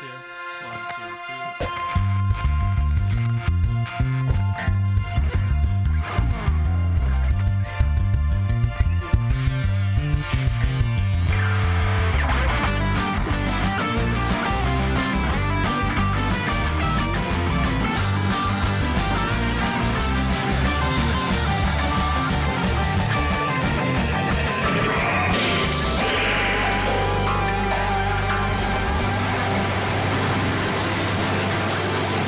two. 1, 2, 3.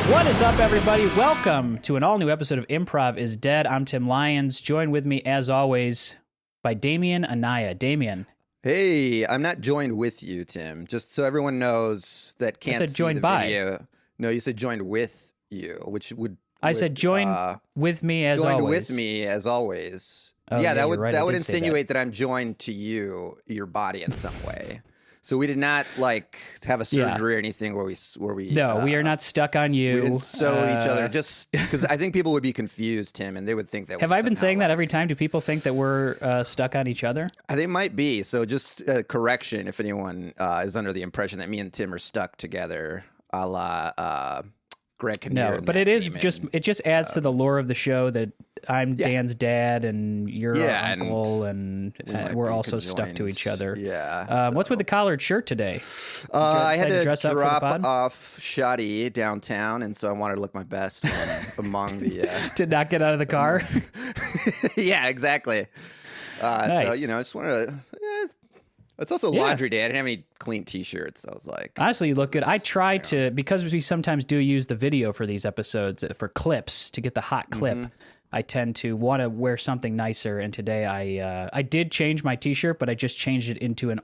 What is up, everybody? Welcome to an all-new episode of Improv is Dead. I'm Tim Lyons, joined with me, as always, by Damian Anaya. Damian. Hey, I'm not joined with you, Tim. Just so everyone knows that can't said see joined the by. video. No, you said joined with you, which would I said join with me, as joined always. with me as always. Oh, yeah, that you're would right. that I would did say insinuate that I'm joined to you, your body, in some way. So we did not like have a surgery or anything where we No, we are not stuck on you. We didn't sew each other just because I think people would be confused, Tim, and they would think that. Have I been saying that every time? Do people think that we're stuck on each other? They might be. So just a correction if anyone is under the impression that me and Tim are stuck together, a la Greg Kinnear. No, but it is it just adds to the lore of the show that I'm Dan's dad and you're our uncle, and we're also stuck to each other. Yeah. What's with the collared shirt today? I had to dress up for the drop pod? off Shoddy downtown, and so I wanted to look my best among the. To not get out of the car? Yeah, exactly. Nice. So I just wanted to. It's also laundry day. I didn't have any clean T-shirts. So I was like, honestly, you look good. I try to, because we sometimes do use the video for these episodes for clips to get the hot clip. Mm-hmm. I tend to want to wear something nicer, and today I did change my T-shirt, but I just changed it into an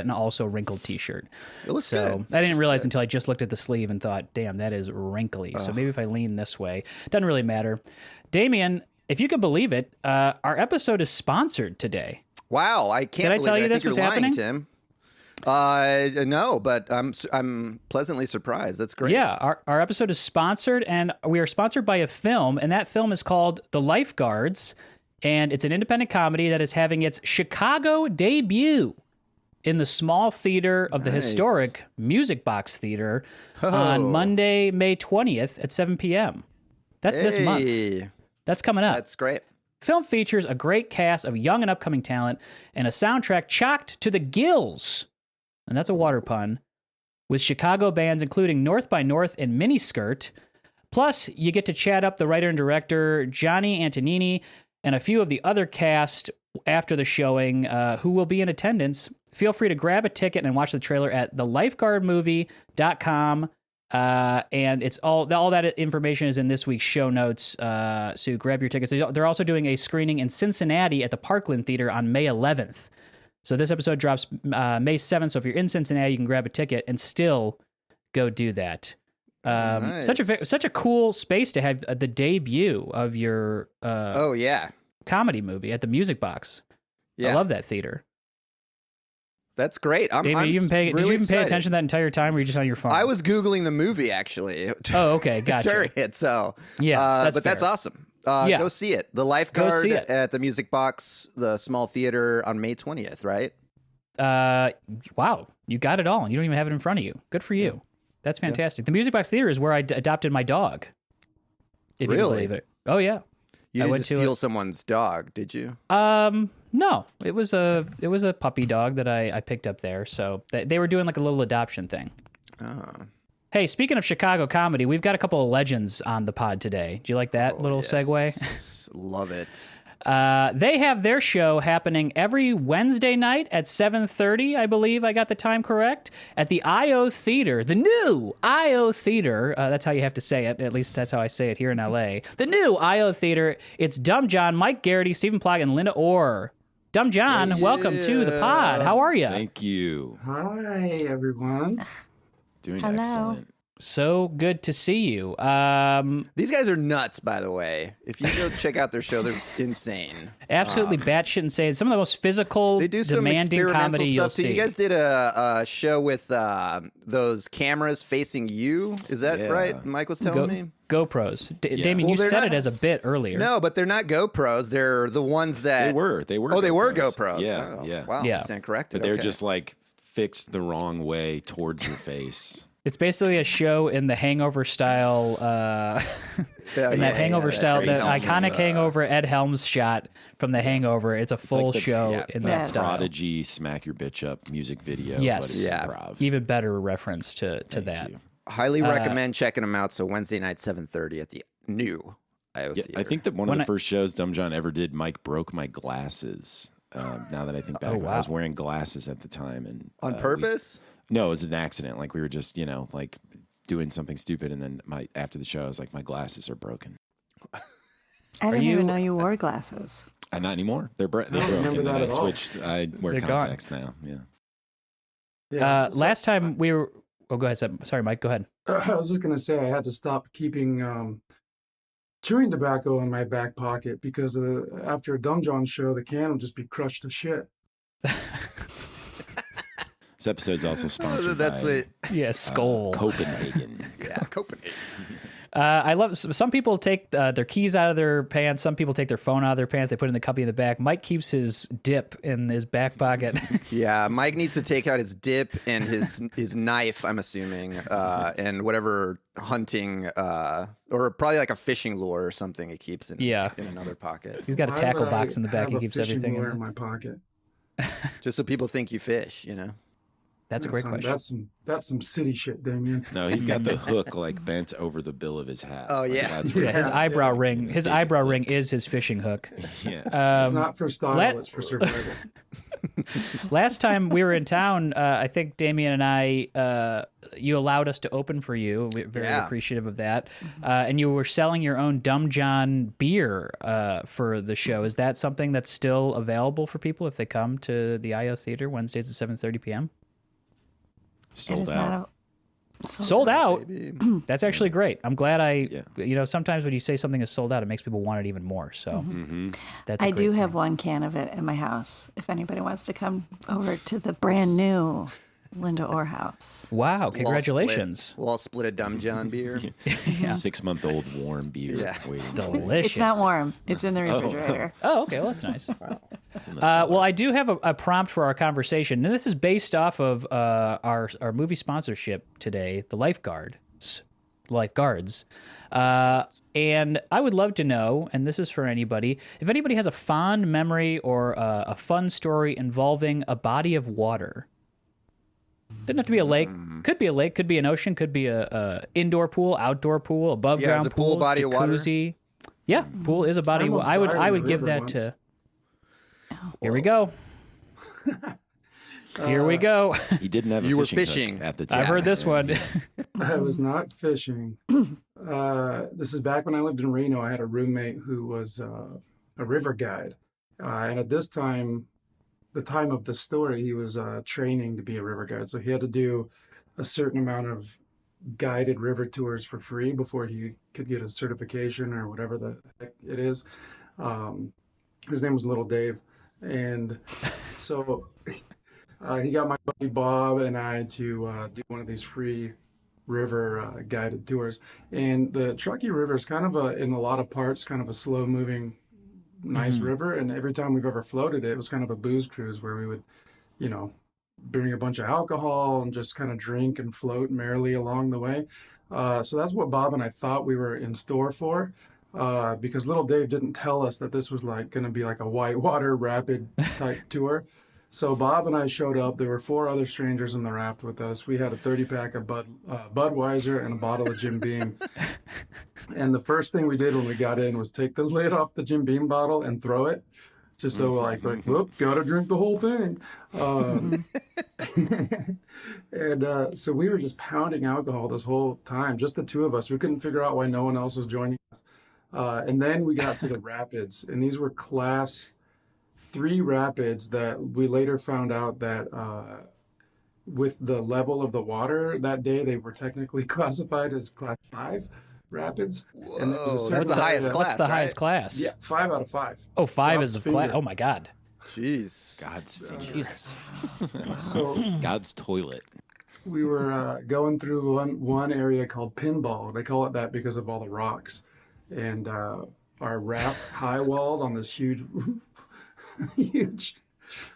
also wrinkled T-shirt. It looks so good. I didn't realize until I just looked at the sleeve and thought, "Damn, that is wrinkly." So maybe if I lean this way, doesn't really matter. Damian, if you could believe it, our episode is sponsored today. Wow, I can't. Did I believe tell it. you I this think was you're lying, happening? Tim. No, but I'm pleasantly surprised. That's great. Yeah, our episode is sponsored, and we are sponsored by a film, and that film is called The Lifeguards, and it's an independent comedy that is having its Chicago debut in the small theater of the historic Music Box Theater on Monday, May 20th at 7 p.m. That's this month. That's coming up. That's great. Film features a great cast of young and upcoming talent and a soundtrack chocked to the gills, and that's a water pun, with Chicago bands including North by North and Miniskirt. Plus, you get to chat up the writer and director Johnny Antonini and a few of the other cast after the showing who will be in attendance. Feel free to grab a ticket and watch the trailer at thelifeguardmovie.com. And it's all that information is in this week's show notes. So grab your tickets. They're also doing a screening in Cincinnati at the Parkland Theater on May 11th. So this episode drops May 7th. So if you're in Cincinnati, you can grab a ticket and still go do that. Nice. Such a cool space to have the debut of your comedy movie at the Music Box. Yeah. I love that theater. That's great. Did you even pay attention that entire time, or were you just on your phone? I was Googling the movie, actually. Oh, okay. Gotcha. During it, so. Yeah, that's awesome. Go see it. The Lifeguard see it. at the Music Box, the small theater on May 20th, right? Wow. You got it all, and you don't even have it in front of you. Good for you. That's fantastic. The Music Box Theater is where I adopted my dog. If you can believe it. Oh, yeah. You didn't just steal someone's dog, did you? No, it was a puppy dog that I picked up there. So they were doing like a little adoption thing. Oh. Hey, speaking of Chicago comedy, we've got a couple of legends on the pod today. Do you like that little segue? Love it. They have their show happening every Wednesday night at 7:30, I believe I got the time correct, at the IO Theater, the new IO Theater. That's how you have to say it. At least that's how I say it here in LA. The new IO Theater. It's Dumb John, Mike Garrity, Stephen Plog, and Linda Orr. Dumb John, welcome to the pod. How are you? Thank you. Hi, everyone. Doing Hello. excellent. So good to see you. These guys are nuts, by the way. If you go check out their show, they're insane. Absolutely batshit insane. Some of the most physical, They do some demanding experimental comedy you'll stuff too. see. You guys did a show with those cameras facing you. Is that right? Mike was telling me. GoPros. Damien, Well, you they're said not- it as a bit earlier. No, but they're not GoPros. They're the ones that They were. Oh, they were GoPros. Yeah, Oh, yeah. Wow, Yeah. I stand corrected. But they're Okay. just like fixed the wrong way towards your face. It's basically a show in the Hangover style, in that Hangover style, the Crazy iconic Helms, Hangover Ed Helms shot from the Hangover. It's a full the- show in that Yes. style. Prodigy Smack Your Bitch Up music video. Yes. But it's Yeah. improv. Even better reference to Thank that. you. Highly recommend checking them out. So Wednesday night, 7:30 at the new IO Yeah, Theater. I think that one of When the I- first shows Dumb John ever did, Mike broke my glasses. Now that I think back, wow. I was wearing glasses at the time, and on we- purpose. no, it was an accident. Like we were just, like doing something stupid, and then after the show, I was like, my glasses are broken. I didn't you- even know you wore glasses. Not anymore. They're don't broken. remember And then that I at all. switched. I wear They're gone. contacts now. Yeah. Yeah. So, Last time we were. Oh, go ahead. Seb. Sorry, Mike. Go ahead. I was just gonna say I had to stop keeping chewing tobacco in my back pocket because after a Dumb John show, the can would just be crushed to shit. This episode's also sponsored That's by it. Yeah, Skull. Copenhagen. Yeah, Copenhagen. I love some people take their keys out of their pants. Some people take their phone out of their pants. They put it in the cubby in the back. Mike keeps his dip in his back pocket. Yeah, Mike needs to take out his dip and his knife, I'm assuming, and whatever hunting, or probably like a fishing lure or something he keeps in, Yeah. in another pocket. He's got a Why tackle would box I in the back. have He a keeps fishing everything lure in. in my pocket. Just so people think you fish, you know? That's a great question. That's some city shit, Damien. No, he's got the hook like bent over the bill of his hat. Oh, Like, yeah. that's Yeah, where his it's eyebrow like ring. in a His big eyebrow hook. ring is his fishing hook. Yeah. It's not for style, let- it's for survival. Last time we were in town, I think Damien and I, you allowed us to open for you. We're very Yeah. appreciative of that. And you were selling your own Dumb John beer for the show. Is that something that's still available for people if they come to the IO Theater Wednesdays at 7:30 p.m.? It Sold is out. not Sold out. Maybe. That's actually great. I'm glad Yeah. sometimes when you say something is sold out, it makes people want it even more. So Mm-hmm. that's a I great do thing. have one can of it in my house. If anybody wants to come over to the brand new Linda Orr house. Wow, We'll all split- congratulations. We'll all split a Dumb John beer. Yeah. 6-month-old warm beer Yeah. waiting. Delicious. It's not warm. It's in the refrigerator. Oh, okay. Well, that's nice. It's in the cellar. Well, I do have a prompt for our conversation, and this is based off of our movie sponsorship today, the Lifeguards. And I would love to know, and this is for anybody, if anybody has a fond memory or a fun story involving a body of water. Doesn't have to be a lake. Could be a lake. Could be an ocean. Could be a indoor pool, outdoor pool, above Yeah, ground is a pool a body of water? jacuzzi. Yeah, pool is a body. I almost I would died in the give river that once. to. Here we go. Here we go. He didn't have a You were fishing hook fishing. at the time. I've heard this one. I was not fishing. This is back when I lived in Reno. I had a roommate who was a river guide. And at this time, the time of the story, he was training to be a river guide. So he had to do a certain amount of guided river tours for free before he could get a certification or whatever the heck it is. His name was Little Dave. And so he got my buddy Bob and I to do one of these free river guided tours. And the Truckee River is kind of in a lot of parts, kind of a slow moving, nice river. And every time we've ever floated it, it was kind of a booze cruise where we would, bring a bunch of alcohol and just kind of drink and float merrily along the way. So that's what Bob and I thought we were in store for. Because little Dave didn't tell us that this was like going to be like a whitewater rapid type tour. So Bob and I showed up. There were 4 other strangers in the raft with us. We had a 30-pack of Budweiser and a bottle of Jim Beam. And the first thing we did when we got in was take the lid off the Jim Beam bottle and throw it. Just so like whoop, gotta drink the whole thing. And so we were just pounding alcohol this whole time, just the 2 of us. We couldn't figure out why no one else was joining us. And then we got to the rapids, and these were class 3 rapids that we later found out that with the level of the water that day, they were technically classified as class 5 rapids. And there was a Whoa, certain that's the area- highest class. What's the right? highest class? Yeah, 5 out of 5. Oh, 5 is God's the class. finger. Oh my God. Jeez. God's finger. Jesus. So God's toilet. we were going through one area called Pinball. They call it that because of all the rocks. And our raft high-walled on this huge, huge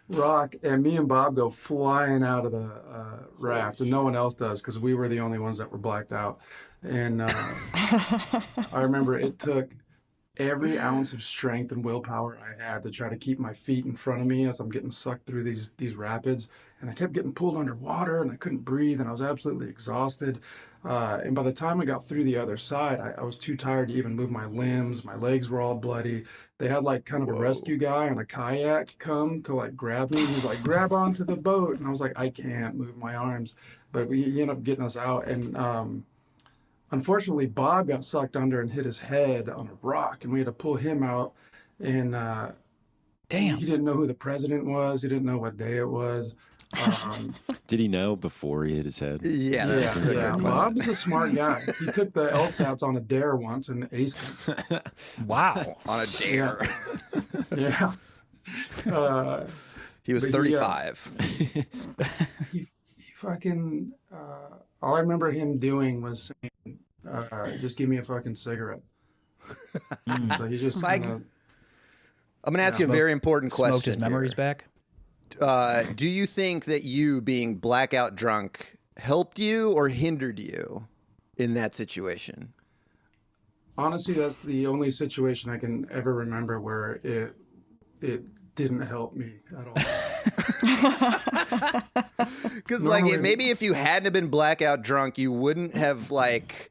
rock, and me and Bob go flying out of the raft, and no one else does because we were the only ones that were blacked out. And I remember it took every ounce of strength and willpower I had to try to keep my feet in front of me as I'm getting sucked through these rapids. And I kept getting pulled underwater, and I couldn't breathe, and I was absolutely exhausted. And by the time I got through the other side, I was too tired to even move my limbs. My legs were all bloody. They had like kind of a rescue guy on a kayak come to like grab me. He was like, grab onto the boat. And I was like, I can't move my arms. But he ended up getting us out. And unfortunately, Bob got sucked under and hit his head on a rock. And we had to pull him out. And Damn. he didn't know who the president was. He didn't know what day it was. Did he know before he hit his head? Yeah, that's a good Yeah. question. Bob was a smart guy. He took the LSATs on a dare once and aced him. Wow. On a dare. Yeah. He was But he, 35. He fucking, all I remember him doing was saying, just give me a fucking cigarette. So he just Mike, kinda, I'm going to ask you a very important question. Smoked his memories here. back. Do you think that you being blackout drunk helped you or hindered you in that situation? honestly, that's the only situation I can ever remember where it didn't help me at all. Because like Normally- maybe if you hadn't have been blackout drunk, you wouldn't have like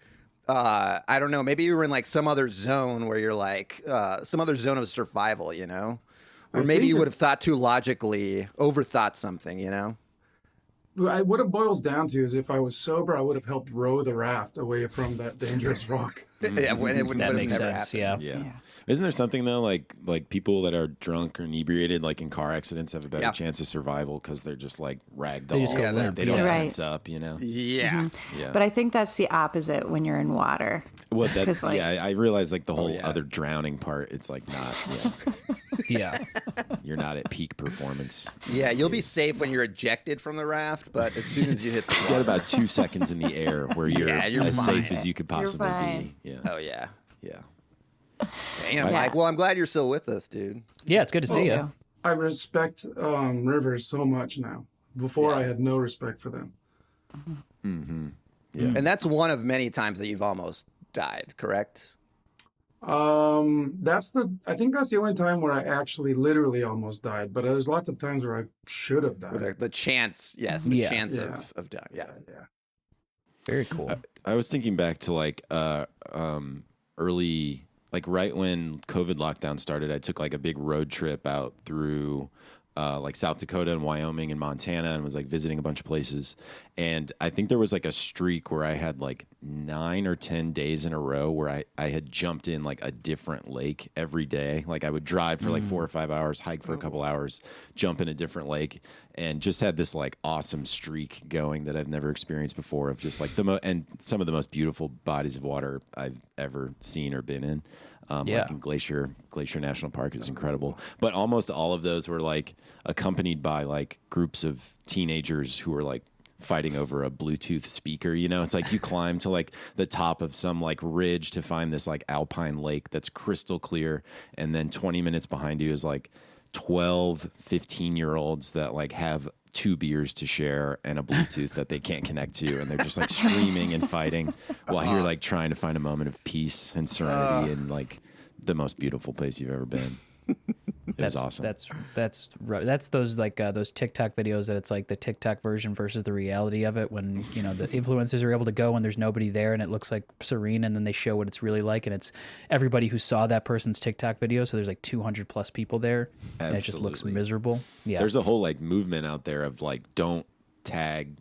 I don't know, maybe you were in like some other zone where you're like some other zone of survival, you know? Or I maybe think you it- would have thought too logically, overthought something, you know? What it boils down to is if I was sober, I would have helped row the raft away from that dangerous rock. Yeah, when it would That have makes never sense. happened. Yeah. Yeah. Isn't there something though, like people that are drunk or inebriated, like in car accidents, have a better Yeah. chance of survival because they're just like ragdoll. They just go Yeah, they're- limp. They don't Right. tense up, you know. Yeah. Yeah. But I think that's the opposite when you're in water. Well, that 'Cause, like- yeah, I realize like the whole yeah. other drowning part. It's like not. Yeah, Yeah. you're not at peak performance. Yeah, you'll be safe when you're ejected from the raft, but as soon as you hit the You got water, about 2 seconds in the air where you're, Yeah, you're as fine. safe as you could possibly fine. be. Yeah, oh yeah. yeah. Damn, Yeah. Mike. Well, I'm glad you're still with us, dude. Yeah, it's good to see you. Yeah. I respect rivers so much now. Before Yeah. I had no respect for them. Mm-hmm. And that's one of many times that you've almost died, correct? I think that's the only time where I actually literally almost died. But there's lots of times where I should have Or died. the chance, yes, the Yeah. chance Yeah. of dying. Yeah. Yeah. Very cool. I was thinking back to like early, like right when COVID lockdown started, I took like a big road trip out through like South Dakota and Wyoming and Montana and was like visiting a bunch of places. And I think there was like a streak where I had like 9 or 10 days in a row where I had jumped in like a different lake every day. Like I would drive for like 4 or 5 hours, hike for a couple hours, jump in a different lake, and just had this like awesome streak going that I've never experienced before of just like and some of the most beautiful bodies of water I've ever seen or been in. Yeah. Like in Glacier National Park is incredible. But almost all of those were like accompanied by like groups of teenagers who were like fighting over a Bluetooth speaker. You know, it's like you climb to like the top of some like ridge to find this like alpine lake that's crystal clear. And then 20 minutes behind you is like 12, 15-year-olds that like have 2 beers to share and a Bluetooth that they can't connect to, and they're just like screaming and fighting while you're like trying to find a moment of peace and serenity in like the most beautiful place you've ever been. It was awesome. That's those like those TikTok videos that it's like the TikTok version versus the reality of it, when you know the influencers are able to go when there's nobody there and it looks like serene, and then they show what it's really like, and it's everybody who saw that person's TikTok video, so there's like 200 plus people there, and it just looks Absolutely. miserable. Yeah. There's a whole like movement out there of like don't tag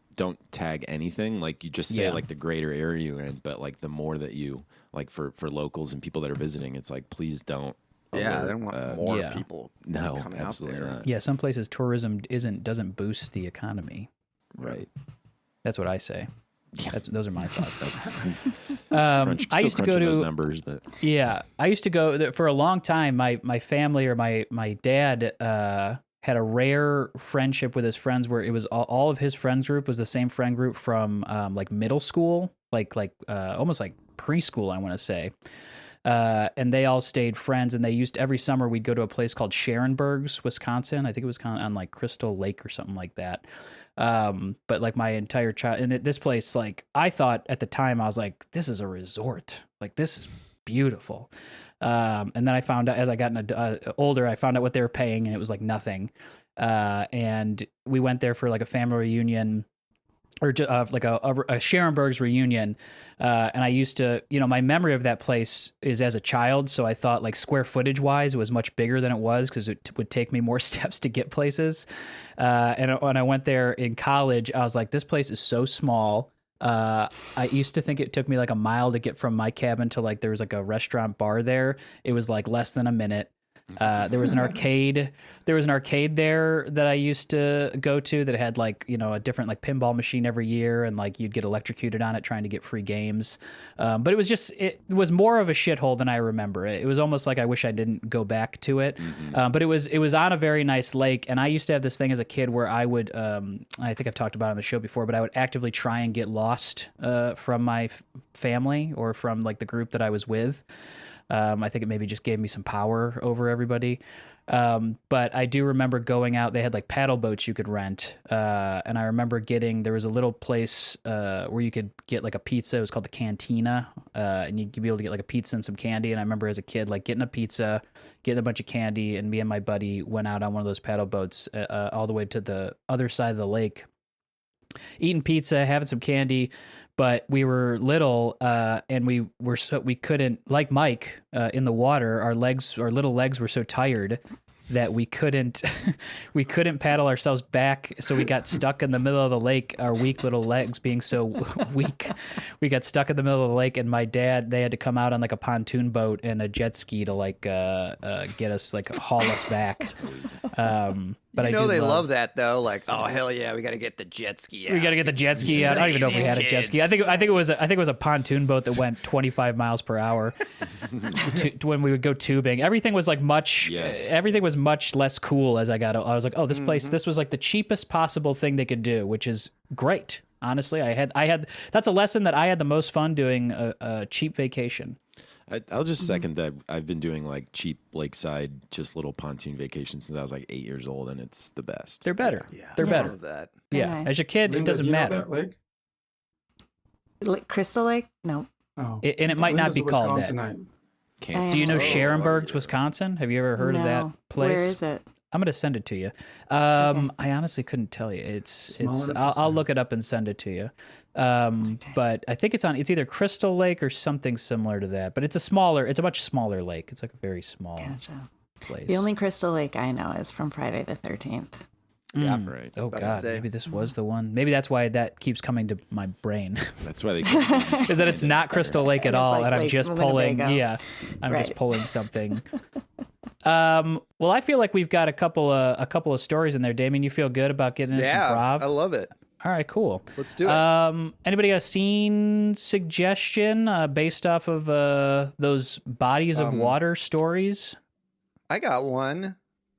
anything, like you just say Yeah. like the greater area you're in, but like the more that you like for locals and people that are visiting, it's like please don't Yeah, alert, they don't want more yeah. people no, coming out absolutely there. not. Yeah, some places tourism doesn't boost the economy. Right. That's what I say. Yeah. Those are my thoughts. Crunch, I still used to go crunching those to numbers, but yeah, I used to go for a long time. My family or my dad had a rare friendship with his friends where it was all of his friends group was the same friend group from like middle school, like almost like preschool, I want to say. and they all stayed friends. And they used every summer we'd go to a place called Sharonberg's, Wisconsin. I think it was on like Crystal Lake or something like that. But like my entire child, and this place, like I thought at the time, I was like, this is a resort. Like this is beautiful. And then I found out as I got older, I found out what they were paying, and it was like nothing. And we went there for like a family reunion, or like a Sharonberg's reunion. And I used to, my memory of that place is as a child. So I thought like square footage wise, it was much bigger than it was because it would take me more steps to get places. And when I went there in college, I was like, this place is so small. I used to think it took me like a mile to get from my cabin to like, there was like a restaurant bar there. It was like less than a minute. There was an arcade there that I used to go to that had like, a different like pinball machine every year, and like you'd get electrocuted on it trying to get free games. But it was more of a shithole than I remember. It was almost like I wish I didn't go back to it. But it was on a very nice lake, and I used to have this thing as a kid where I would, I think I've talked about it on the show before, but I would actively try and get lost from my family or from like the group that I was with. I think it maybe just gave me some power over everybody. But I do remember going out. They had like paddle boats you could rent. And I remember there was a little place where you could get like a pizza. It was called the Cantina. And you'd be able to get like a pizza and some candy. And I remember as a kid, like getting a pizza, getting a bunch of candy. And me and my buddy went out on one of those paddle boats all the way to the other side of the lake, eating pizza, having some candy. But we were little, and we couldn't, like Mike, in the water. Our little legs were so tired that we couldn't paddle ourselves back. So we got stuck in the middle of the lake. Our weak little legs being so weak, we got stuck in the middle of the lake. And my dad, they had to come out on like a pontoon boat and a jet ski to like get us, like haul us back. But they love that though. Like, oh hell yeah, we got to get the jet ski out. We got to get the jet ski out. I don't even know if we had a jet ski. I think it was a pontoon boat that went 25 miles per hour when we would go tubing. Everything was like everything was much less cool as I got. I was like, oh, this was like the cheapest possible thing they could do, which is great. Honestly, I had that's a lesson that I had the most fun doing a cheap vacation. I'll just second that. I've been doing like cheap lakeside, just little pontoon vacations since I was like 8 years old, and it's the best. They're better. Yeah, They're better. Love that. Yeah, Okay. as a kid, Linda, it doesn't do you know matter. that lake? Crystal Lake? No. Oh. And it might not Linda's be a called that. Wisconsinite. Can't. Do you know Oh, Sharonberg's, Wisconsin? Have you ever heard of that No. place? Where is it? I'm gonna send it to you. I honestly couldn't tell you. It's. Small enough to I'll send. look it up and send it to you. But I think it's either Crystal Lake or something similar to that. But it's a much smaller lake. It's like a very small Gotcha. place. The only Crystal Lake I know is from Friday the 13th. Yeah. Right. Oh About to God, say. maybe this was the one. Maybe that's why that keeps coming to my brain. That's why they Is that it's not Crystal Lake at And it's all, like and I'm Lake just pulling. Winnebago. Yeah, I'm just Right. pulling something. Well, I feel like we've got a couple of stories in there. Damien, you feel good about getting into Yeah, some I prov? love it. All right, cool. Let's do it. Anybody got a scene suggestion based off of those bodies of water stories? I got one.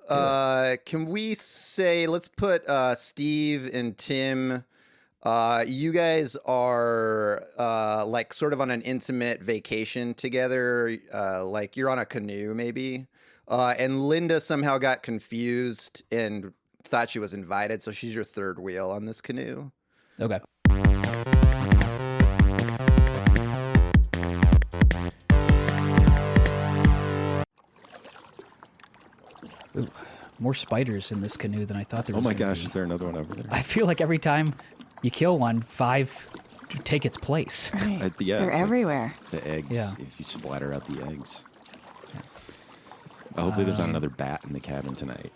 Can we say, let's put Steve and Tim, you guys are like sort of on an intimate vacation together, like you're on a canoe maybe, and Linda somehow got confused and thought she was invited, so she's your third wheel on this canoe. Okay. Ooh, more spiders in this canoe than I thought there Oh was. my gonna gosh, be. is there another one over there? I feel like every time you kill one, 5 take its place. Right. Yeah, They're it's like everywhere. the eggs. Yeah. If you splatter out the eggs. Hopefully there's not another bat in the cabin tonight.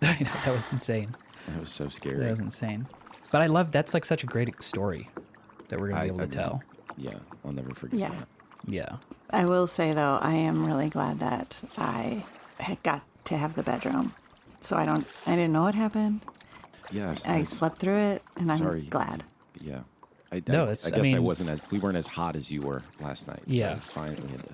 I know, that was insane. That was so That scary. was insane. But I love that's like such a great story that we're gonna be able to tell. Yeah, I'll never forget Yeah. that. Yeah. I will say though, I am really glad that I had got to have the bedroom. So I didn't know what happened. Yeah, I slept through it, and I'm Sorry. glad. Yeah. I it's- I guess mean- we weren't as hot as you were last night. So Yeah. it's fine. We had to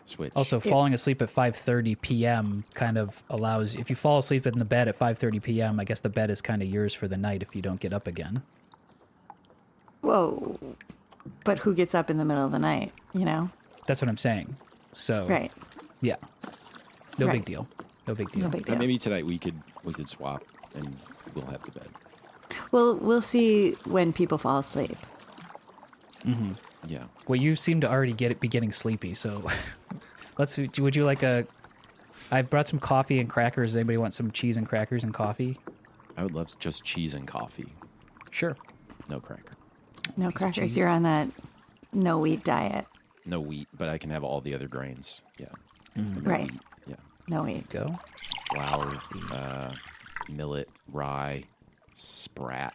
switch. Also, falling asleep at 5:30 p.m. kind of allows. If you fall asleep in the bed at 5:30 p.m., I guess the bed is kind of yours for the night if you don't get up again. Whoa. But who gets up in the middle of the night, you know? That's what I'm saying. So Right. yeah, no Right. big deal. No big deal. No big deal. Maybe tonight we could swap and we'll have the bed. Well, we'll see when people fall asleep. Yeah. Well, you seem to already be getting sleepy, so would you like a? I've brought some coffee and crackers. Anybody want some cheese and crackers and coffee? I would love just cheese and coffee. Sure. No cracker. No Piece of crackers. cheese. You're on that no wheat diet. No wheat, but I can have all the other grains. Yeah. No Right. wheat. Yeah. No wheat. Go. Flour, millet, rye, sprat.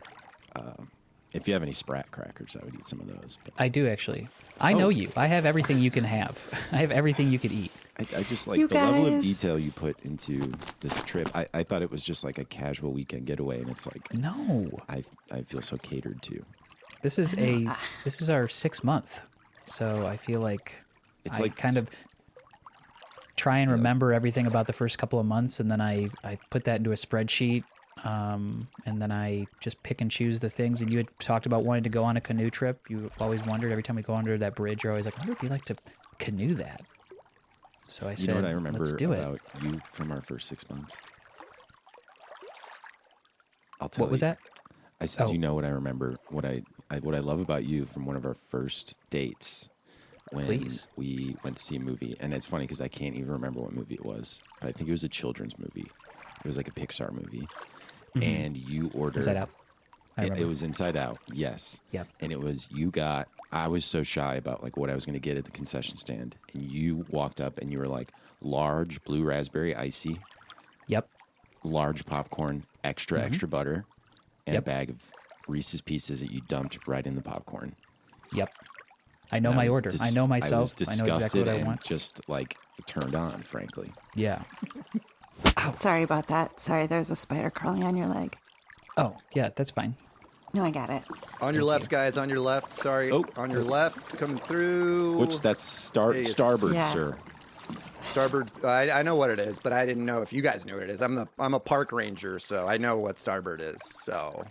If you have any sprat crackers, I would eat some of those. But I do actually. I know you. I have everything you can have. I have everything you could eat. I just like You the level of guys. detail you put into this trip. I thought it was just like a casual weekend getaway, and it's like No, I feel so catered to. this is our 6th month, so I feel like It's I like kind of try and remember everything about the first couple of months, and then I put that into a spreadsheet, and then I just pick and choose the things. And you had talked about wanting to go on a canoe trip. You always wondered every time we go under that bridge. You're always like, "What would it be like to canoe that?" So I You said, know what I remember "Let's do about it." you from our first 6 months? I'll tell you. What was that? I said, Oh. you know what I remember? What I love about you from one of our first dates when Please. we went to see a movie, and it's funny because I can't even remember what movie it was, but I think it was a children's movie. It was like a Pixar movie, and you ordered. Inside Out. I It remember. was Inside Out, yes. Yep. And it was you got. I was so shy about like what I was going to get at the concession stand, and you walked up and you were like, large blue raspberry icy, Yep. large popcorn, extra butter, and Yep. a bag of Reese's Pieces that you dumped right in the popcorn. Yep. I know And my was order. I know myself. I was I know exactly disgusted what I and want. just like turned on, frankly. Yeah. Sorry about that. Sorry, there's a spider crawling on your leg. Oh, yeah, that's fine. No, I got it. On your left, guys. On your left. Sorry. Oh. On your left. Coming through. Which that's Hey, it's- starboard, Yeah. sir. Starboard. I know what it is, but I didn't know if you guys knew what it is. I'm a park ranger, so I know what starboard is. So,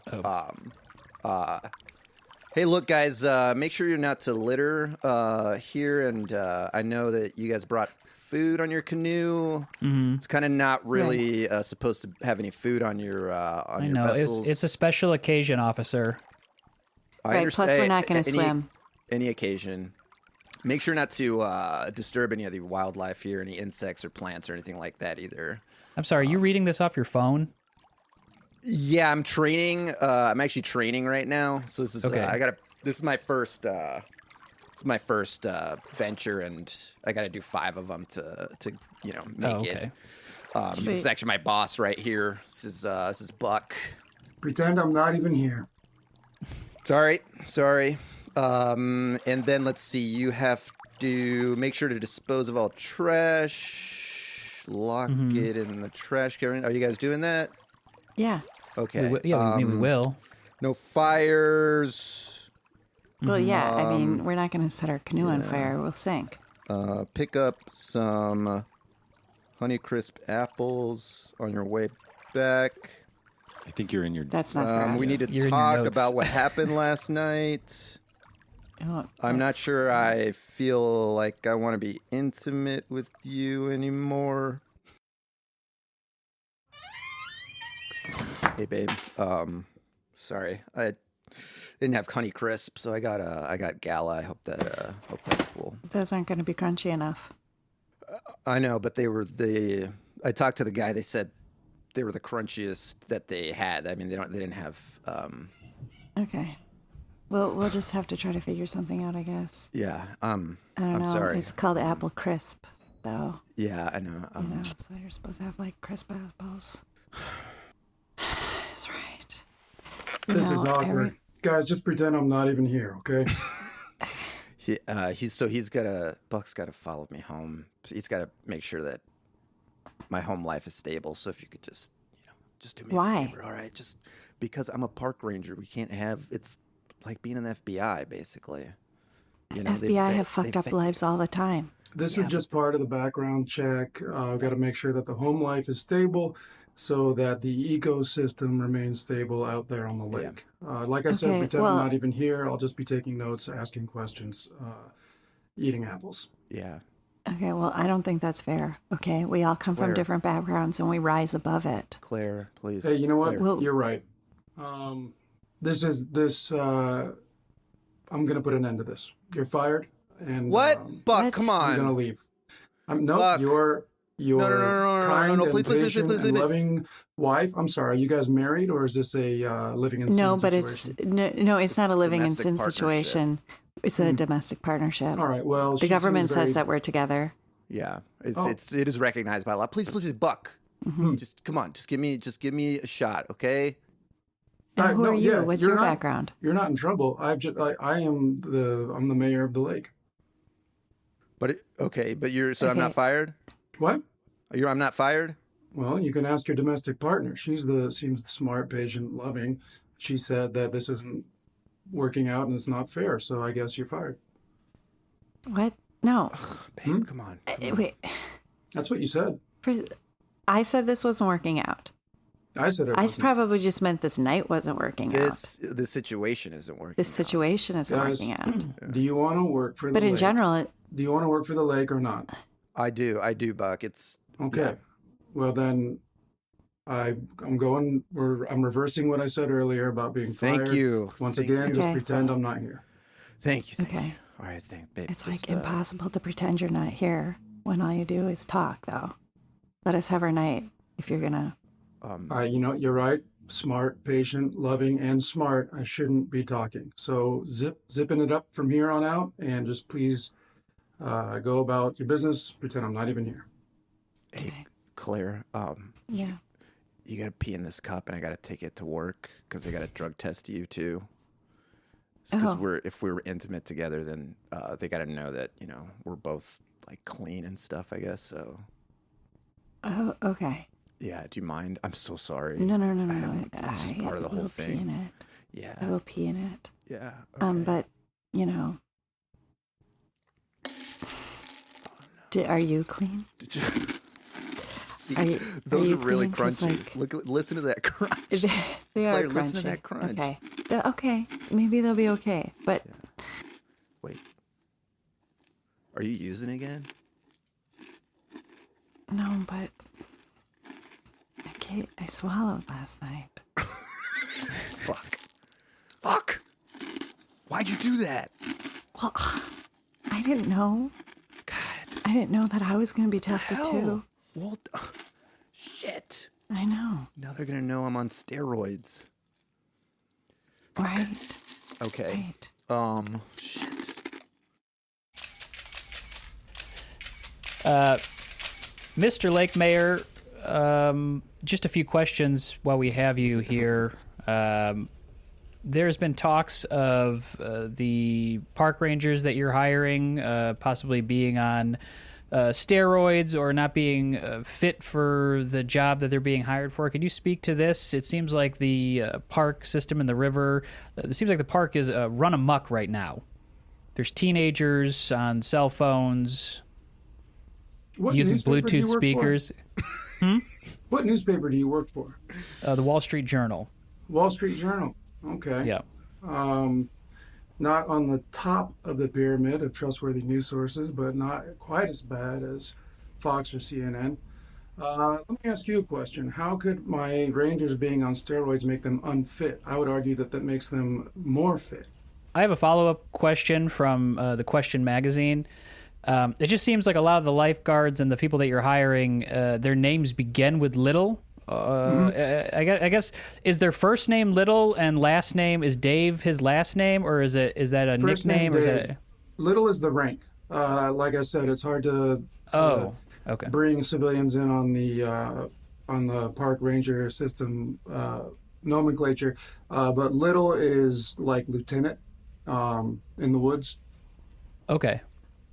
hey, look, guys. Make sure you're not to litter here, and I know that you guys brought food on your canoe. It's kind of not really supposed to have any food on your I your know. vessels. It's a special occasion, officer. I Right. understand- Plus, we're not going to any- swim. Any occasion. Make sure not to disturb any of the wildlife here, any insects or plants or anything like that either. I'm sorry, are you reading this off your phone? Yeah, I'm training. I'm actually training right now. So this is Okay. This is my first. It's my first venture, and I got to do 5 of them to make Oh, okay. it. This Sweet. is actually my boss right here. This is Buck. Pretend I'm not even here. Sorry. And then let's see. You have to make sure to dispose of all trash. Lock it in the trash can. Are you guys doing that? Yeah. Okay. We will. No fires. Well, yeah. I mean, we're not going to set our canoe on fire. We'll sink. Pick up some Honeycrisp apples on your way back. I think you're in your. That's not for us. We need to You're in your talk notes. about what happened last night. Oh, I'm not that's- sure I feel like I want to be intimate with you anymore. Hey, babe. Sorry, I didn't have Honeycrisp, so I got Gala. I hope that's cool. Those aren't going to be crunchy enough. I know, but I talked to the guy. They said they were the crunchiest that they had. I mean, they didn't have. Okay. Well, we'll just have to try to figure something out, I guess. Yeah. I don't I'm know. sorry. It's called apple crisp, though. Yeah, I know. You know, so you're supposed to have like crisp apples. That's right. This is No, awkward. Guys, just pretend I'm not even here, okay? Buck's got to follow me home. He's got to make sure that my home life is stable. So if you could just do me Why? a favor, all right? Just because I'm a park ranger, we can't have. It's like being in the FBI, basically. You know, FBI have fucked up lives all the time. This is just part of the background check. We've got to make sure that the home life is stable so that the ecosystem remains stable out there on the lake. Like I said, Okay, pretend well- I'm not even here. I'll just be taking notes, asking questions, eating apples. Yeah. Okay, well, I don't think that's fair. Okay, we all come Claire. from different backgrounds and we rise above it. Claire, please. Hey, you know what? Claire. Well- You're right. I'm going to put an end to this. You're fired. And What? Buck, What? come I'm going to on. leave. No, Buck. you're no, no, kind no, and please, please, patient please, please, and please. loving wife. I'm sorry. Are you guys married, or is this a living in No, sin but situation? it's not a living in domestic sin partnership. situation. It's a domestic partnership. All right. Well, The government says that we're together. Yeah, Oh. it is recognized by law. Please, please, Buck. Just come on. Just give me a shot, okay? And who no, are you? yeah, What's you're your not- background? You're not in trouble. I'm the mayor of the lake. But I'm Okay. not fired. What? I'm not fired. Well, you can ask your domestic partner. Seems smart, patient, loving. She said that this isn't working out and it's not fair. So I guess you're fired. What? No. Babe, come on. Wait. That's what you said. I said this wasn't working out. I said it I wasn't. probably just meant this night wasn't working out. This situation isn't working. This out. situation isn't Guys, working out. Do you want to work for the But lake? in general, Do you want to work for the lake or not? I do, Buck. It's Okay. Yeah. Well, then I'm reversing what I said earlier about being fired. Thank you. Once Thank again, you. just Okay. pretend I'm not here. Thank you. okay. All right, babe. It's just, like impossible to pretend you're not here when all you do is talk, though. Let us have our night if you're gonna. You're right. Smart, patient, loving, and smart. I shouldn't be talking. So zipping it up from here on out, and just please go about your business. Pretend I'm not even here. Hey, Claire. Yeah. You gotta pee in this cup, and I gotta take it to work because I gotta drug test you too. Because Oh. if we're intimate together, then they gotta know that we're both like clean and stuff. I guess so. Oh, okay. Yeah. Do you mind? I'm so sorry. No. This is part of the whole will pee thing. in it. I Yeah. will pee in it. Yeah. But you know, are you clean? See, Are you- those are you are really clean? 'Cause, crunchy. like- Listen to that crunch. They are Claire, crunchy. listen to that crunch. Okay. Okay. Maybe they'll be okay. But Wait. Are you using it again? no. But I swallowed last night. Fuck. Why'd you do that? Well, I didn't know. God. I didn't know that I was going to be tested Hell. too. Well, shit. I know. Now they're gonna know I'm on steroids. Right. Okay. Right. Shit. Mr. Lake Mayor, just a few questions while we have you here. There's been talks of the park rangers that you're hiring possibly being on steroids or not being fit for the job that they're being hired for. Could you speak to this? It seems like the park system in the river, it seems like the park is run amok right now. There's teenagers on cell phones What using newspaper do you Bluetooth work for? speakers. What newspaper do you work for? The Wall Street Journal. Wall Street Journal. Okay. Yeah. Not on the top of the pyramid of trustworthy news sources, but not quite as bad as Fox or CNN. Let me ask you a question. How could my Rangers being on steroids make them unfit? I would argue that makes them more fit. I have a follow-up question from the Question magazine. It just seems like a lot of the lifeguards and the people that you're hiring, their names begin with Little. I guess is their first name Little and last name is Dave his last name, or is that a First name nickname, or is Dave. that? Little is the rank. Like I said, it's hard to Okay. bring civilians in on the park ranger system nomenclature. But Little is like lieutenant in the woods. Okay.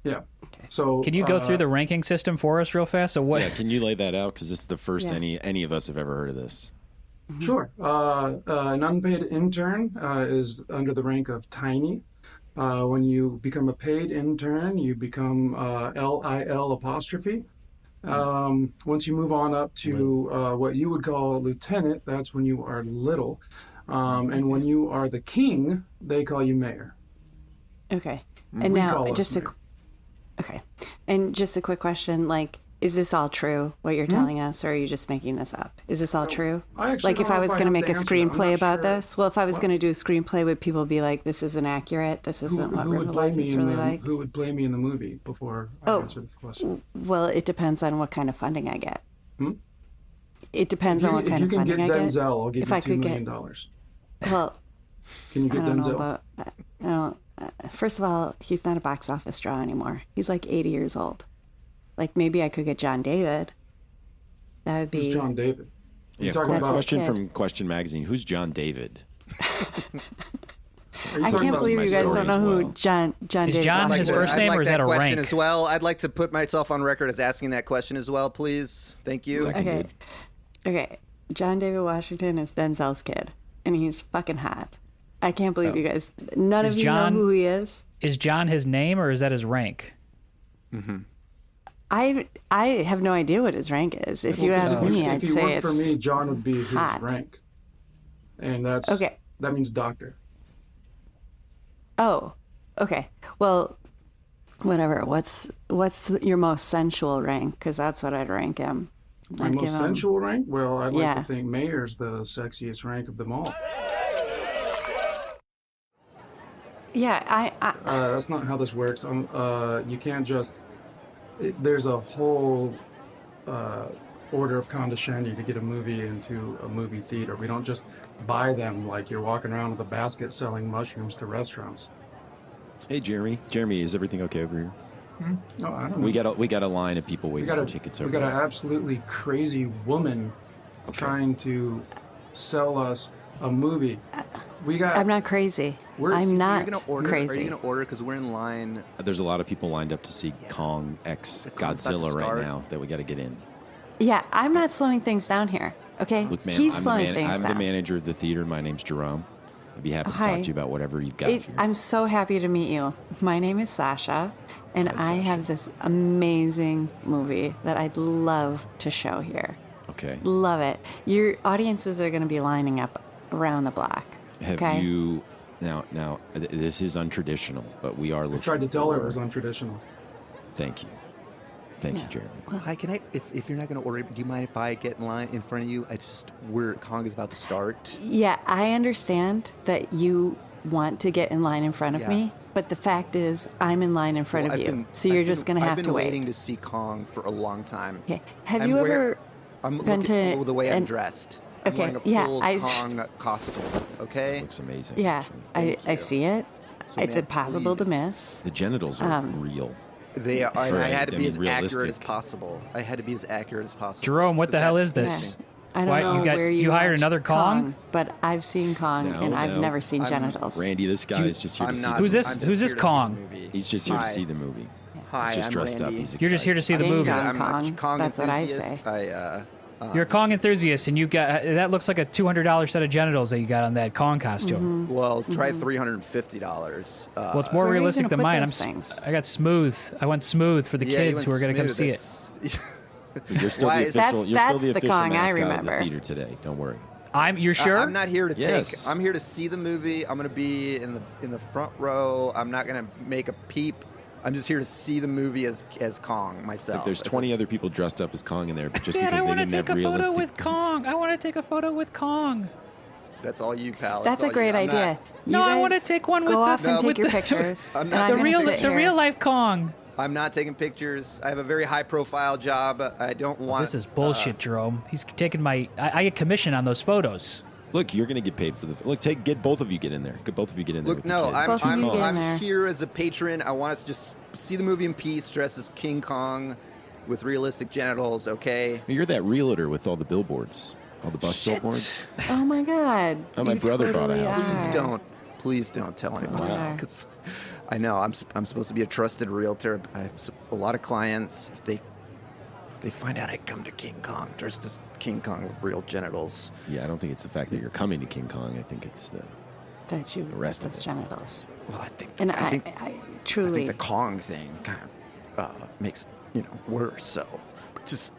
Yeah. So Can you go through the ranking system for us real fast? So what? Yeah, can you lay that out? Because this is the first Yeah. any of us have ever heard of this. Sure. An unpaid intern is under the rank of tiny. When you become a paid intern, you become LIL apostrophe. Once you move on up to what you would call lieutenant, that's when you are little. And when you are the king, they call you mayor. Okay. We And now, call us just a mayor. Okay. And just a quick question, like, is this all true, what you're telling us, or are you just making this up? Is this all true? I actually Like, don't if I know was if I going to have make a the answer. I'm screenplay not about sure. this, well, if I was going to do a screenplay, would people be like, this isn't accurate, this isn't what Who would River play Life me is in really the like? Who would play me in the movie before I Oh. answer this question? Well, it depends on what kind of funding I get. Hmm? It depends on what kind if of you can funding get I get. Denzel, I'll give If you I $2 could million. get, well, Can you I get don't know Denzel? about. No, first of all, he's not a box office draw anymore. He's like 80 years old. Like maybe I could get John David. That would be. Who's John David? Yeah, talking about- question Kid. from Question Magazine. Who's John David? Are you I talking can't about believe my you guys story don't know as who well? John Is David. John Washington his is. first I'd name, like or is that a question rank? as well. I'd like to put myself on record as asking that question as well, please. Thank you. Seconded. Okay, John David Washington is Denzel's kid, and he's fucking hot. I can't believe you guys. None Is of you John- know who he is. Is John his name, or is that his rank? I have no idea what his rank is. If you ask me, if I'd he say worked it's for me, John would be his hot. rank, and that's Okay. That means doctor. Oh, okay. Well, whatever. What's your most sensual rank? Because that's what I'd rank him. My I'd give most him- sensual rank? Well, I'd like Yeah. to think mayor's the sexiest rank of them all. Yeah, I That's not how this works. You can't just. There's a whole order of condescension to get a movie into a movie theater. We don't just buy them like you're walking around with a basket selling mushrooms to restaurants. Hey, Jeremy. Jeremy, is everything okay over here? No, I don't know. We got a line of people We waiting got for a tickets we over got an there. absolutely crazy woman Okay. trying to sell us a movie. We got. I'm not crazy. We're- I'm you're not Are you gonna order? crazy. Are you gonna order? Because we're in line. There's a lot of people lined up to see Kong X Kong's about to Godzilla right start. now that we got to get in. Yeah, I'm not slowing things down here. Okay, Look, man, he's slowing things I'm down. the manager of the theater. My name's Jerome. I'd be happy to Hi. talk to you about whatever you've got here. I'm so happy to meet you. My name is Sasha, and Hi, I Sasha. have this amazing movie that I'd love to show here. Okay. Love it. Your audiences are going to be lining up around the block. Have okay. you now? This is untraditional, but we are I looking. tried to tell her it for- was untraditional. Thank you, Jeremy. Hi, can I? If you're not gonna order, do you mind if I get in line in front of you? Kong is about to start. Yeah, I understand that you want to get in line in front of Yeah. me, but the fact is, I'm in line in front Well, of I've you, been- so you're I've just been- going to have I've to been wait. waiting to see Kong for a long time. Okay. Have I'm you wear- ever? I'm been looking to the way I'm an- dressed. I'm Okay, wearing a yeah, full I- Kong costume. Okay. It looks amazing. Yeah, actually. I you. see it. So, It's man, impossible to please. miss. The genitals are real. They are. And I Right, had to I be mean, as accurate as realistic. possible. I had to be as accurate as possible. Jerome, what the hell is Yeah. this? I don't Why- know you got- where you hired watch another Kong? but I've seen Kong No, and I've no. never seen I'm- genitals. Randy, this guy is just here to I'm see. not. the Who's this? I'm just Who's this here to see the Kong? movie. He's just here to Hi. see the movie. Hi, He's just I'm dressed up. Randy. He's You're just here to see the Ding movie. dong. I'm Kong. a Kong That's what I enthusiast. say. You're a Kong enthusiast, and you got that looks like a $200 set of genitals that you got on that Kong costume. Well, try $350. Well, it's more Where are you realistic gonna than put mine. those things? I got smooth. I went smooth for the yeah, you kids went who are going to come smooth. see it. You're still Why the is- official. You're still That's the the official Kong I mascot of the remember. theater today. Don't worry. You're sure? I'm not here to Yes. take. I'm here to see the movie. I'm going to be in the front row. I'm not going to make a peep. I'm just here to see the movie as Kong myself. Like, there's As a- 20 other people dressed up as Kong in there, but just Dad, I because they want to didn't take have a photo realistic. with Kong. I want to take a photo with Kong. That's all you, pal. That's all a you. great I'm not- idea. You No, I wanna guys take one with go the- off and No, take with your the- pictures. I'm and not I'm the gonna real, sit the here. real life Kong. I'm not taking pictures. I have a very high profile job. I don't want. This is bullshit, Jerome. He's taking my. I get commission on those photos. Look, you're going to get paid for the. Look, get both of you get in there. Get both of you get in there. Look, with no, the kid. I'm Both of you get in there. I'm here as a patron. I want us to just see the movie in peace, dressed as King Kong, with realistic genitals. Okay. You're that realtor with all the billboards, all the bus billboards. Oh my god. Oh, my You brother bought a totally house. are. Please don't tell anybody. Wow. Because I know I'm supposed to be a trusted realtor. I have a lot of clients. If they find out I come to King Kong dressed as King Kong with real genitals, Yeah, I don't think it's the fact that you're coming to King Kong. I think it's the. That you rest of those it. genitals. well, I think And I think I I truly think the Kong thing kind of makes worse. So just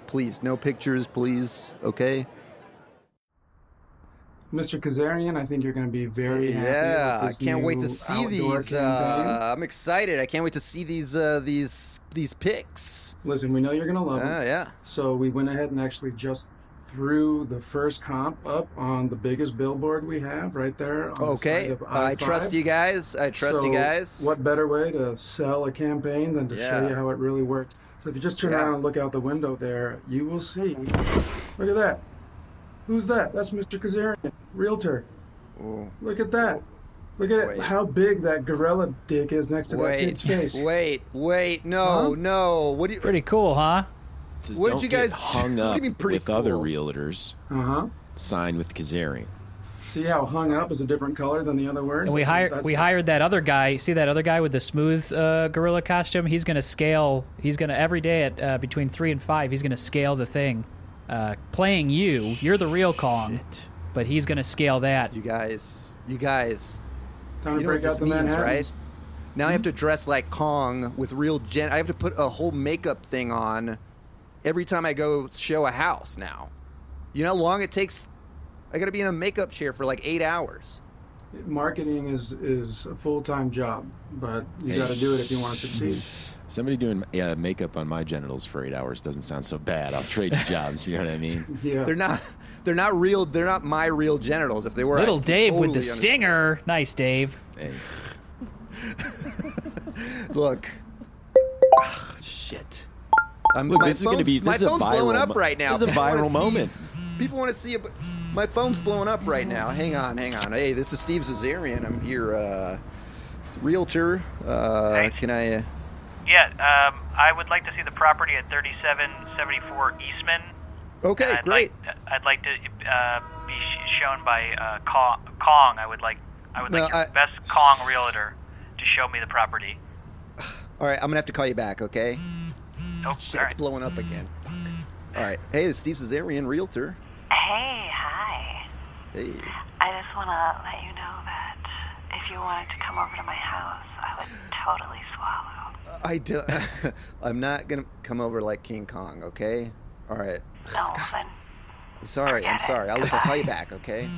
please, no pictures, please. Okay. Mr. Kazarian, I think you're going to be very happy. Yeah, with I this can't wait new to see outdoor these. campaign. I'm excited. I can't wait to see these pics. Listen, we know you're going to love them. Yeah. So we went ahead and actually just threw the first comp up on the biggest billboard we have right there. On the Okay. side of I I-5. trust you guys. I trust you So guys. What better way to sell a campaign than to show Yeah. you how it really works? So if you just turn Yeah. around and look out the window there, you will see. Look at that. Who's that? That's Mr. Kazarian, realtor. Ooh. Look at that. Look at Wait. it, how big that gorilla dick is next to that kid's face. Wait. No, Huh? no. What do you? Pretty cool, huh? Says, What did "Don't you get guys- hung what do up you mean pretty with other cool? realtors? Uh-huh. Sign with Kazarian." See how hung up is a different color than the other words? And we hired that other guy. See that other guy with the smooth gorilla costume? He's gonna scale. He's gonna every day at between 3 and 5. He's gonna scale the thing, playing you. You're the real Kong, but he's gonna scale that. You guys. Time to You know what break out this the means, Manhattans. right? Now I have to dress like Kong with real I have to put a whole makeup thing on every time I go show a house now. You know how long it takes? I got to be in a makeup chair for like 8 hours. Marketing is a full-time job, but you got to do it if you want to succeed. Somebody doing makeup on my genitals for 8 hours doesn't sound so bad. I'll trade you jobs. You know what I mean? Yeah. They're not real. They're not my real genitals. If they were, Little I could Dave with totally the understand. stinger. Nice, Dave. Hey, Look. Shit. look, this is going to be my this is a phone's viral blowing up mo- right now. This is a People wanna viral see- moment. People want to see it, but my phone's blowing up right now. Hang on. Hey, this is Steve Zazarian. I'm here, realtor. Hey. Can I? Yeah, I would like to see the property at 3774 Eastman. Okay, great. I'd like to be shown by Kong. I would like No, your best Kong realtor to show me the property. All right, I'm gonna have to call you back. Okay. Oh, Shit, all it's right. blowing up again. All right. Hey, it's Steve Zazarian, realtor. Hey, hi. Hey. I just want to let you know that if you wanted to come over to my house, I would totally swallow. I do. I'm not gonna come over like King Kong. Okay. All right. No, then I'm sorry. Forget it. I'll call you back. Okay.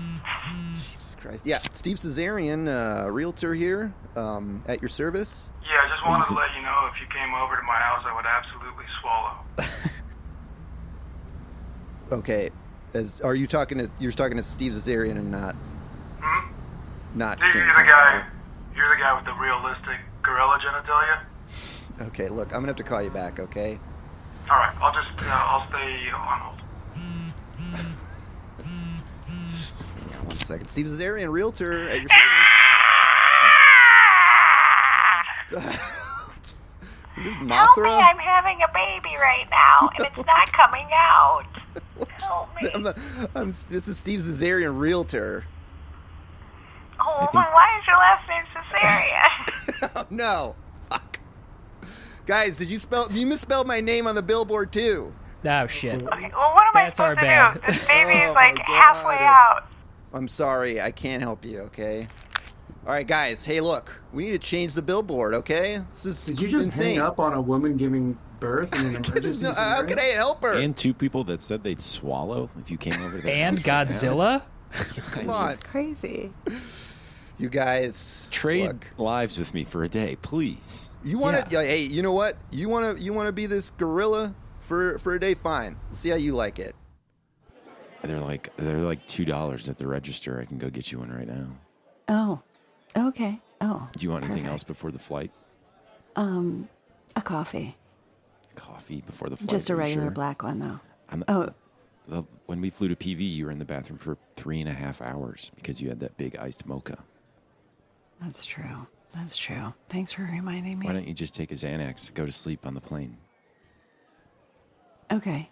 Jesus Christ. Yeah, Steve Zazarian, realtor here, at your service. Yeah, I just wanted to let you know if you came over to my house, I would absolutely swallow. Okay. You're talking to Steve Zazarian and not King You're Kong, the guy. right? You're the guy with the realistic gorilla genitalia. Okay. Look, I'm gonna have to call you back. Okay. All right, I'll stay on hold. Hang on 1 second. Steve Zazarian, realtor at your service. Is this help me, Mothra? I'm having a baby right now, and it's not coming out. Help me. This is Steve Zazarian, realtor. Oh, well, why is your last name Cesarean? Oh, no. Fuck. Guys, you misspelled my name on the billboard too. Oh shit. Okay, well, what am That's I our supposed to bad. do? This baby Oh, is like my halfway God. out. I'm sorry, I can't help you, okay? All right, guys. Hey, look, we need to change the billboard, okay? This is Did you just insane. hang up on a woman giving birth in an emergency No, how scenario? can I help her? And two people that said they'd swallow if you came over there. And Godzilla. Come on, It's crazy. you guys. Trade Look, lives with me for a day, please. you want to? Hey, you know what? You want to be this gorilla for a day? Fine. See how you like it. They're like $2 at the register. I can go get you one right now. Oh, okay. Oh, Do you want anything perfect. else before the flight? A coffee. Coffee before the flight? Just a are you regular sure? black one, though. I'm- Oh, When we flew to PV, you were in the bathroom for 3.5 hours because you had that big iced mocha. that's true. That's true. Thanks for reminding me. Why don't you just take a Xanax, go to sleep on the plane? Okay.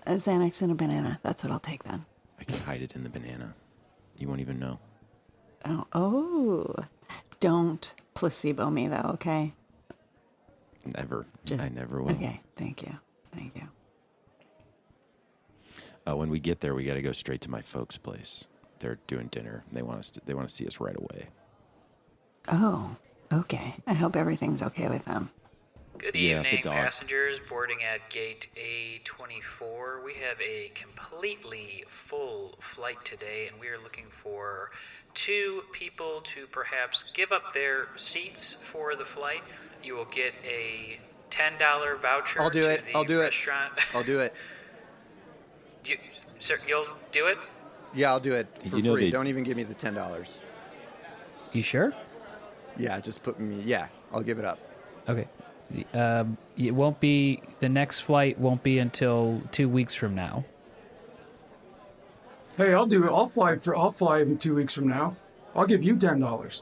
A Xanax and a banana. That's what I'll take then. I can hide it in the banana. You won't even know. Oh. Don't placebo me, though, okay? Never. Just- I never will. Okay. Thank you. Thank you. When we get there, we got to go straight to my folks' place. They're doing dinner. They want to see us right away. Oh, okay. I hope everything's okay with them. Good Yeah, the evening, dog. passengers boarding at gate A24. We have a completely full flight today, and we are looking for 2 people to perhaps give up their seats for the flight. You will get a $10 voucher I'll do to it. the I'll do it. restaurant. I'll do it. Sir, you'll do it? Yeah, I'll do it for You know free. they- Don't even give me the $10. You sure? Yeah, just put me. Yeah, I'll give it up. Okay. It won't be, the next flight won't be until 2 weeks from now. Hey, I'll do it. I'll fly in 2 weeks from now. I'll give you $10.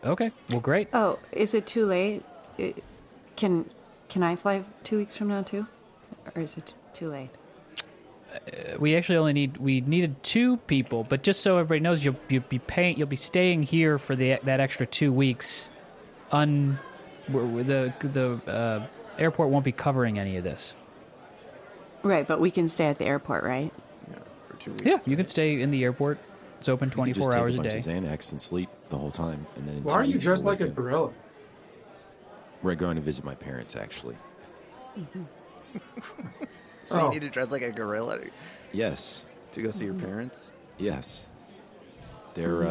Okay, well, great. Oh, is it too late? Can I fly 2 weeks from now too, or is it too late? We actually we needed 2 people, but just so everybody knows, you'll be staying here for that extra 2 weeks. The airport won't be covering any of this. Right, but we can stay at the airport, right? Yeah, for 2 weeks. Yeah, you can stay in the airport. It's open You could 24 just hours take a a bunch day. of Xanax and sleep the whole time, and then in Why 2 are you weeks dressed you'll like a wake up. gorilla? We're going to visit my parents, actually. So Oh. you need to dress like a gorilla Yes, to go see your parents. yes. They're.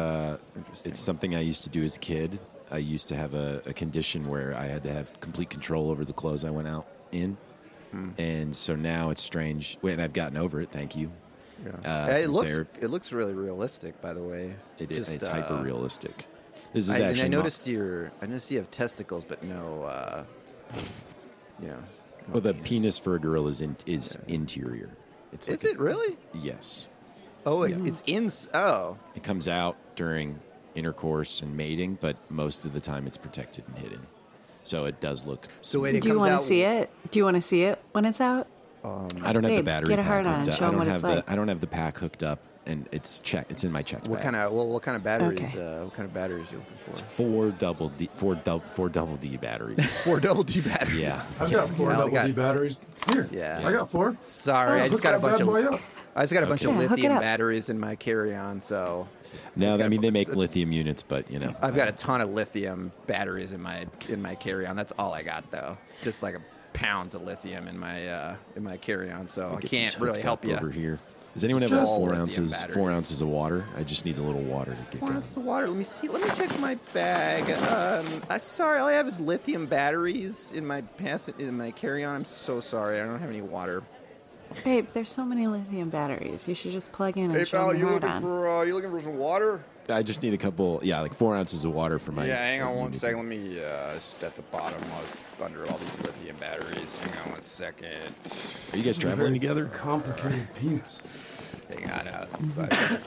Interesting. It's something I used to do as a kid. I used to have a condition where I had to have complete control over the clothes I went out in, and so now it's strange. Wait, and I've gotten over it. Thank you. Yeah, through it looks really realistic, by the way. It's hyper realistic. This is And actually. I not- noticed you have testicles, but no, no well, the penis for a gorilla is interior. It's Is like it really? Yes. Oh, it's in. Oh, It comes out during intercourse and mating, but most of the time it's protected and hidden. So it does look. so wait, it Do you comes want out. to see it? Do you want to see it when it's out? I don't have the Babe, battery get a pack hard on hooked and up. show I 'em don't what have it's the like. I don't have the pack hooked up, and it's in my checked What bag. kind of what kind of batteries? Okay. What kind of batteries are you looking It's for? four double D batteries. 4 double D batteries. Yeah. I've got 4 I double got- D batteries. Here. Yeah. I got 4. Sorry, Oh, I just hook got a that bunch bad boy of. up. I just got a bunch of Yeah, hook it lithium up. batteries in my carry-on, so No, It's I mean they make got- lithium units, but you know. I've got a ton of lithium batteries in my carry-on. That's all I got though. Just like pounds of lithium in my carry-on, so I Get can't these really hooked help up you. over here. Does anyone have Just four lithium ounces? batteries. 4 ounces of water? I just need a little water to get 4 going. ounces of water. Let me see. Let me check my bag. Sorry, all I have is lithium batteries in my carry-on. I'm so sorry. I don't have any water. Babe, there's so many lithium batteries. You should just plug in and show 'em your hard on. you looking for some water? I just need a couple. Yeah, like 4 ounces of water for my. Yeah, hang on one unit. second. Let me just at the bottom while it's under all these lithium batteries. Hang on 1 second. Are you guys traveling together? Complicated penis. Hang on.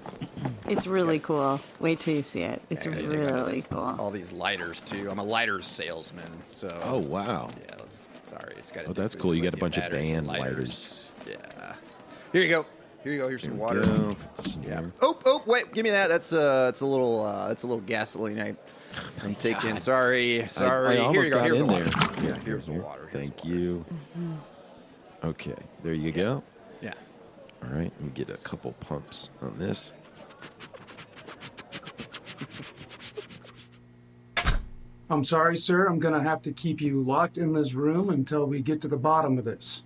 It's really cool. Wait till you see it. It's really cool. All these lighters too. I'm a lighters salesman, so. Oh wow. Yeah. Sorry, it's got. Oh, that's cool. You got a bunch of band lighters. Yeah. Here you go. Here's some water. Go. Yeah. Oh, wait. Give me that. It's a little gasoline. I'm taking. Sorry. I Here almost you go. got Here's in the there. water. Here, Yeah. Here's the here. water. Thank you. Okay, there you go. Yeah. All right, let me get a couple pumps on this. I'm sorry, sir. I'm going to have to keep you locked in this room until we get to the bottom of this.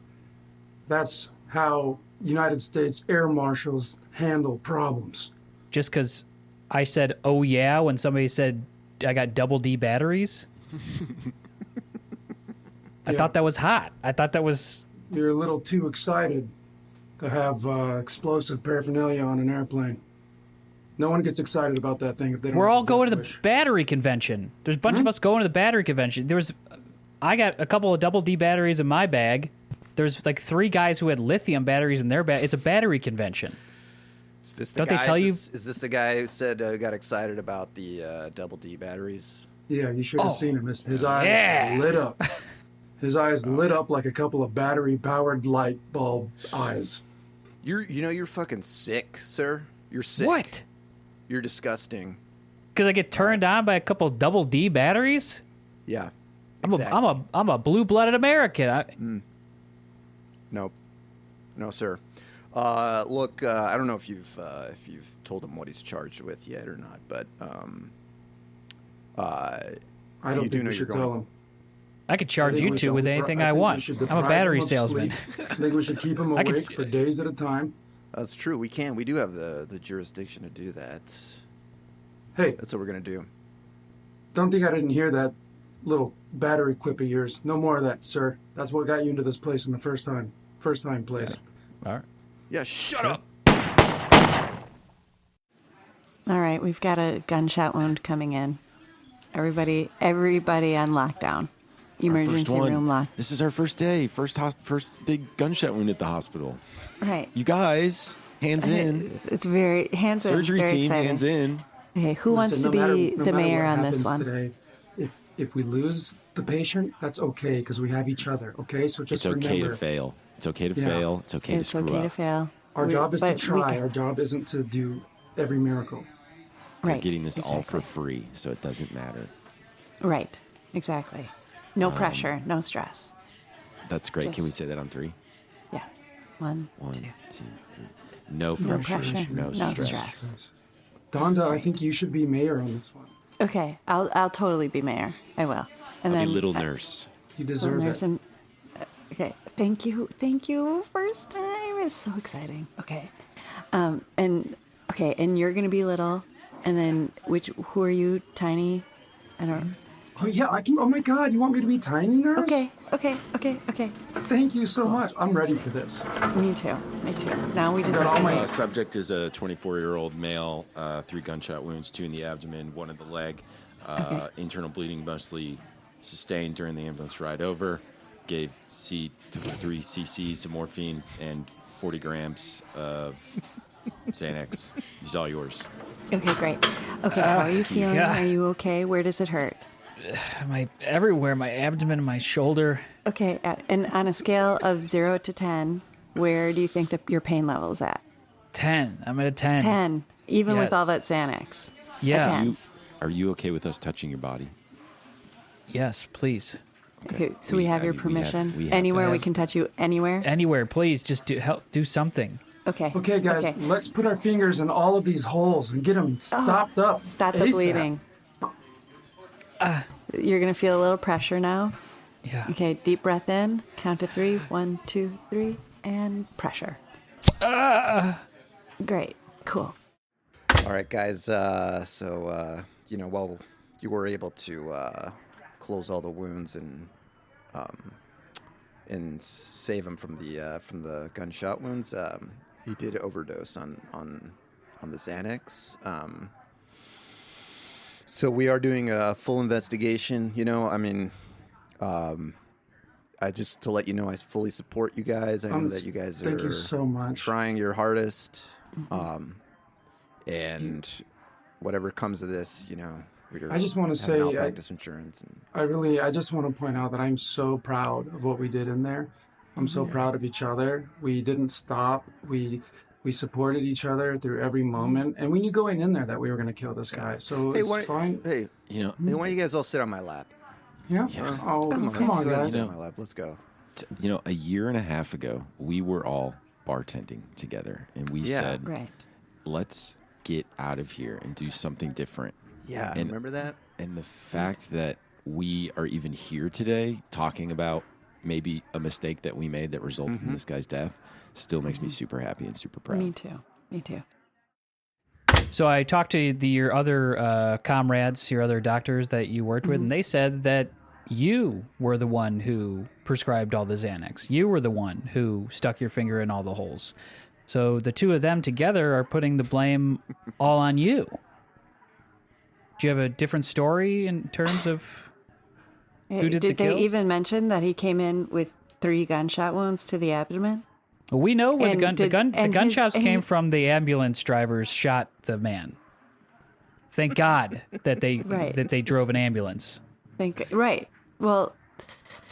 That's how United States air marshals handle problems. Just because I said, oh yeah, when somebody said I got double D batteries? I Yeah. thought that was hot. I thought that was. You're a little too excited to have explosive paraphernalia on an airplane. No one gets excited about that thing if they don't. We're have all a going to the wish. battery convention. There's a bunch of us going to the battery convention. I got a couple of double D batteries in my bag. There's like 3 guys who had lithium batteries in their bag. It's a battery convention. Is this the Don't they guy, tell you- Is this the guy who said got excited about the double D batteries? Yeah, you should have Oh. seen him. His eyes Yeah. lit up. His eyes lit up like a couple of battery-powered light bulb eyes. You're fucking sick, sir. You're sick. What? You're disgusting. Because I get turned on by a couple of double D batteries? Yeah. I'm a blue-blooded American. Nope. No, sir. Look, I don't know if you've told him what he's charged with yet or not, but I don't You do think know we should you're tell going- him. I could I charge think you we two should with depri- anything I I think we want. should I'm a deprive battery them of salesman. sleep. I think we should keep them I could- awake for days at a time. That's true. We can. We do have the jurisdiction to do that. Hey, That's what we're gonna do. don't think I didn't hear that little battery quip of yours. No more of that, sir. That's what got you into this place in the first time. First time place. All right. Yeah. Shut up. All right, we've got a gunshot wound coming in. Everybody on lockdown. Our first Emergency one. room locked. This is our first day. First big gunshot wound at the hospital. Right. You guys, hands in. It's very hands in. Surgery very team, exciting. hands in. Okay, who wants to Listen, no be matter the mayor what on this happens one? Today, if we lose the patient, that's okay because we have each other. Okay, so just It's okay remember, to fail. It's okay to Yeah. fail. It's okay It's to screw okay to up. fail. our job is to but we try. can- Our job isn't to do every miracle. You're Right. getting this all for exactly. free, so it doesn't matter. Right. Exactly. No pressure, no stress. That's great. Can we Just- say that on 3? Yeah. One, 1, two. 2, 3. No No pressure, pressure, no no stress. stress. Donda, I think you should be mayor on this one. Okay, I'll totally be mayor. I will. And I'll then be little nurse. You little deserve nurse it. and okay. Thank you. First time is so exciting. Okay. And you're gonna be little, and then who are you? Tiny? I don't. Oh yeah, I can. Oh my God, you want me to be tiny nurse? Okay. Thank you so much. I'm ready for this. Me too. Now we just Got have all to my- wait. Subject is a 24-year-old male, 3 gunshot wounds, 2 in the abdomen, 1 in the leg. Internal bleeding mostly sustained during the ambulance ride over. Gave 3 cc's of morphine and 40 grams of Xanax. It's all yours. Okay, great. Okay, how are you feeling? yeah. Are you okay? Where does it hurt? Everywhere, my abdomen, my shoulder. Okay, and on a scale of 0 to 10, where do you think that your pain level is at? 10. I'm at a 10. 10, even with Yes. all that Xanax. Yeah. A 10. Are you okay with us touching your body? Yes, please. Okay, so we have your we have permission. to Anywhere we have- can touch you. Anywhere. Anywhere, please. Just do something. Okay. Okay, guys, Okay. let's put our fingers in all of these holes and get them stopped up. Stop the ASAP. bleeding. You're gonna feel a little pressure now. Yeah. Okay, deep breath in. Count to 3. 1, 2, 3, and pressure. Great. Cool. All right, guys. While you were able to close all the wounds and save him from the gunshot wounds, he did overdose on the Xanax. So we are doing a full investigation. I just to let you know, I fully support you guys. I know that you guys Thank are you so much. trying your hardest. And whatever comes of this, we're I just wanna have say, malpractice insurance. And I just want to point out that I'm so proud of what we did in there. I'm so proud of each other. We didn't stop. We supported each other through every moment, and we knew going in there that we were going to kill this guy. So hey, it's why, fine. hey, You know, hey, why don't you guys all sit on my lap? Yeah. Oh, come on, Go ahead and guys. sit on my lap. Let's go. a year and a half ago, we were all bartending together, and we Yeah. said, Right. let's get out of here and do something different. Yeah, And- remember that? And the fact that we are even here today talking about maybe a mistake that we made that resulted in this guy's death still makes me super happy and super proud. Me too. So I talked to your other comrades, your other doctors that you worked with, and they said that you were the one who prescribed all the Xanax. You were the one who stuck your finger in all the holes. So the two of them together are putting the blame all on you. Do you have a different story in terms of who did the they kills? even mention that he came in with 3 gunshot wounds to the abdomen? We know where And the and his- gunshots and came he- from. The ambulance drivers shot the man. Thank God that they Right. that they drove an ambulance. Right. Well,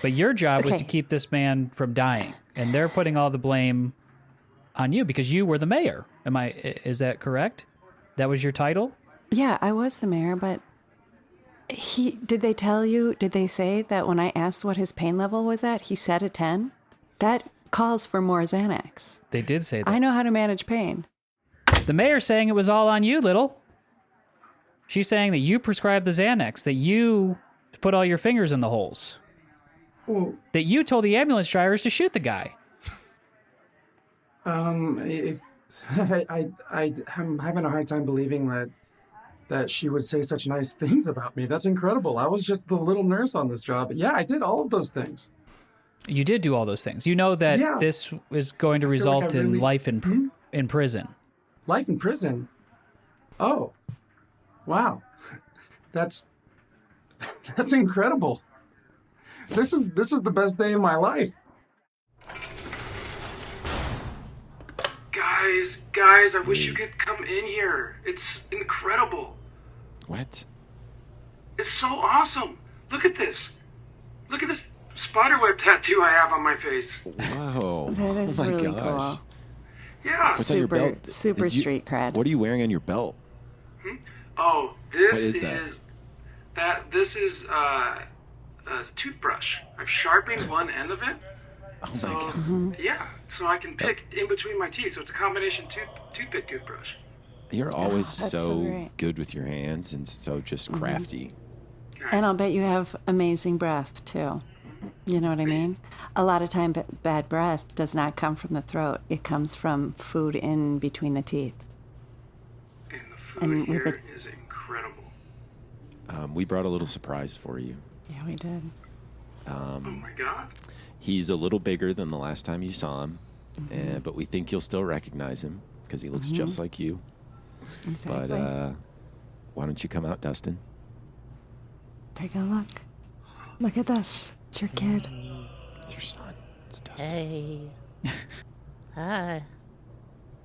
But your job was to Okay. keep this man from dying, and they're putting all the blame on you because you were the mayor. Is that correct? That was your title? yeah, I was the mayor, but did they say that when I asked what his pain level was at, he said a 10? That calls for more Xanax. They did say that. I know how to manage pain. The mayor's saying it was all on you, little. She's saying that you prescribed the Xanax, that you put all your fingers in the holes. Well, that you told the ambulance drivers to shoot the guy. if, I'm having a hard time believing that she would say such nice things about me. That's incredible. I was just the little nurse on this job. Yeah, I did all of those things. You did do all those things. You know that Yeah. this is going to I feel like result I in really- life in prison. Life in prison. Oh, wow. That's incredible. This is the best day of my life. Guys, I wish you could come in here. It's incredible. What? It's so awesome. Look at this. Look at this spiderweb tattoo I have on my face. Whoa. That is oh my really gosh. cool. Yeah. What's on your Super, belt? super Did you- street cred. What are you wearing on your belt? Oh, this What is that? This is a toothbrush. I've sharpened one end of it. Oh my So, god. yeah, so I can pick in between my teeth. So it's a combination toothpick toothbrush. You're always that's so so great. good with your hands and so just crafty. And I'll bet you have amazing breath, too. You know what I mean? A lot of time, bad breath does not come from the throat. It comes from food in between the teeth. And the food And with here is incredible. We brought a little surprise for you. Yeah, we did. Oh my god. He's a little bigger than the last time you saw him, but we think you'll still recognize him because he looks just like you. Exactly. But why don't you come out, Dustin? Take a look. Look at this. It's your kid. It's your son. It's Dustin. Hey. Hi.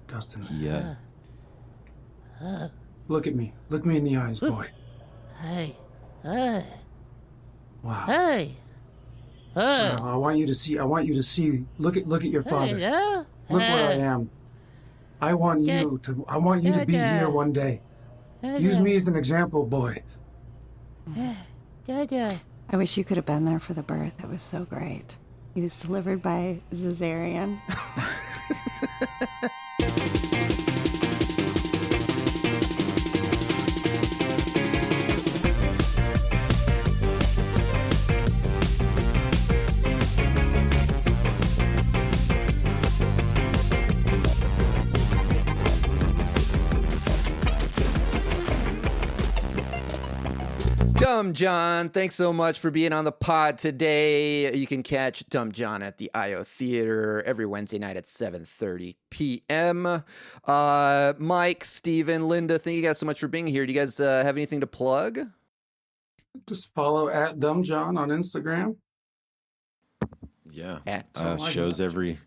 Dustin, He, look at me. Look me in the eyes, boy. Hey. Hey. Wow. Hey. Hey. I want you to see. Look at your father. Hello. Look where I am. I want you to be Dada. here one day. Use me as an example, boy. Dada. I wish you could have been there for the birth. It was so great. He was delivered by cesarean. Dumb John, thanks so much for being on the pod today. You can catch Dumb John at the IO Theater every Wednesday night at 7:30 p.m. Mike, Steven, Linda, thank you guys so much for being here. Do you guys have anything to plug? Just follow at Dumb John on Instagram. Yeah. At Shows every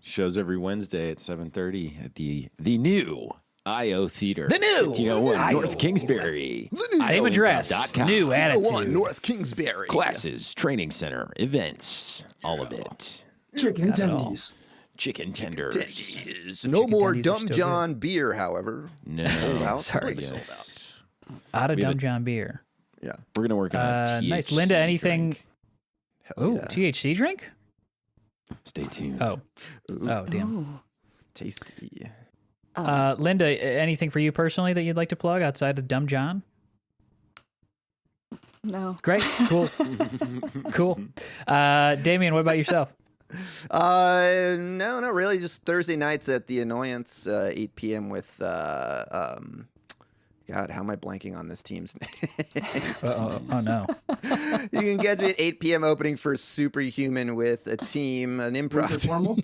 Wednesday at 7:30 at the new IO Theater. The new 1801 IO. North Kingsbury. Same address. IOimprov.com. New attitude. North Kingsbury. Classes, training center, events, all of it. Chicken Got it all. tendies. Chicken tenders. Tendies. No more tendies are Dumb still John beer, however. No. Sold out. Sorry. Completely Yes. sold Out of We have Dumb a- John beer. out. Yeah. We're gonna work on a THC Nice. Linda, anything? drink. Hell Oh, yeah. THC drink? Stay tuned. Oh. Ooh, Oh, damn. Ooh. tasty. Linda, anything for you personally that you'd like to plug outside of Dumb John? No. Great. Cool. Cool. Damien, what about yourself? No, not really. Just Thursday nights at the Annoyance, 8 p.m. with God, how am I blanking on this team's name? Oh no. You can catch me at 8 p.m. opening for Superhuman with a team, an improv Winter team. formal.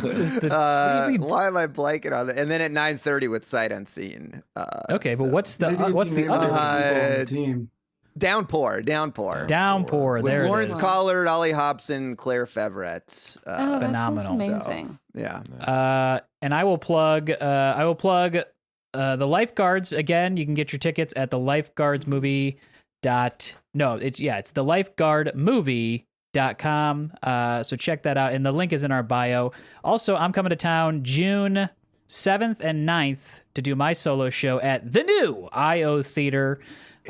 Why am I blanking on that? And then at 9:30 with Sight Unseen. Okay, but what's Maybe if what's you the named other? the people on the team. Downpour. Downpour. With There Lawrence it is. Collard, Ollie Hobson, Claire Feverett. Oh, that Phenomenal. sounds amazing. Yeah. And I will plug. The Lifeguards again. You can get your tickets at the Lifeguardsmovie. No, it's the lifeguardmovie.com. So check that out, and the link is in our bio. Also, I'm coming to town June 7th and 9th to do my solo show at the new IO Theater.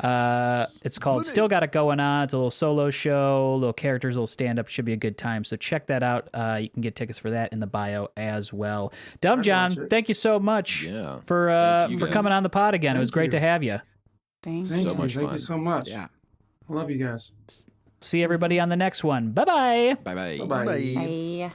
It's called Still Got It Going On. It's a little solo show, little characters, little stand-up. Should be a good time. So check that out. You can get tickets for that in the bio as well. Dumb I'd John, watch it. thank you so much Yeah. for Thank you guys. coming on the pod again. It was Thank great you. to have you. Thanks. Thank So you. much Thank fun. you so much. Yeah. I love you guys. See everybody on the next one. Bye-bye. Bye bye. Bye-bye. Bye.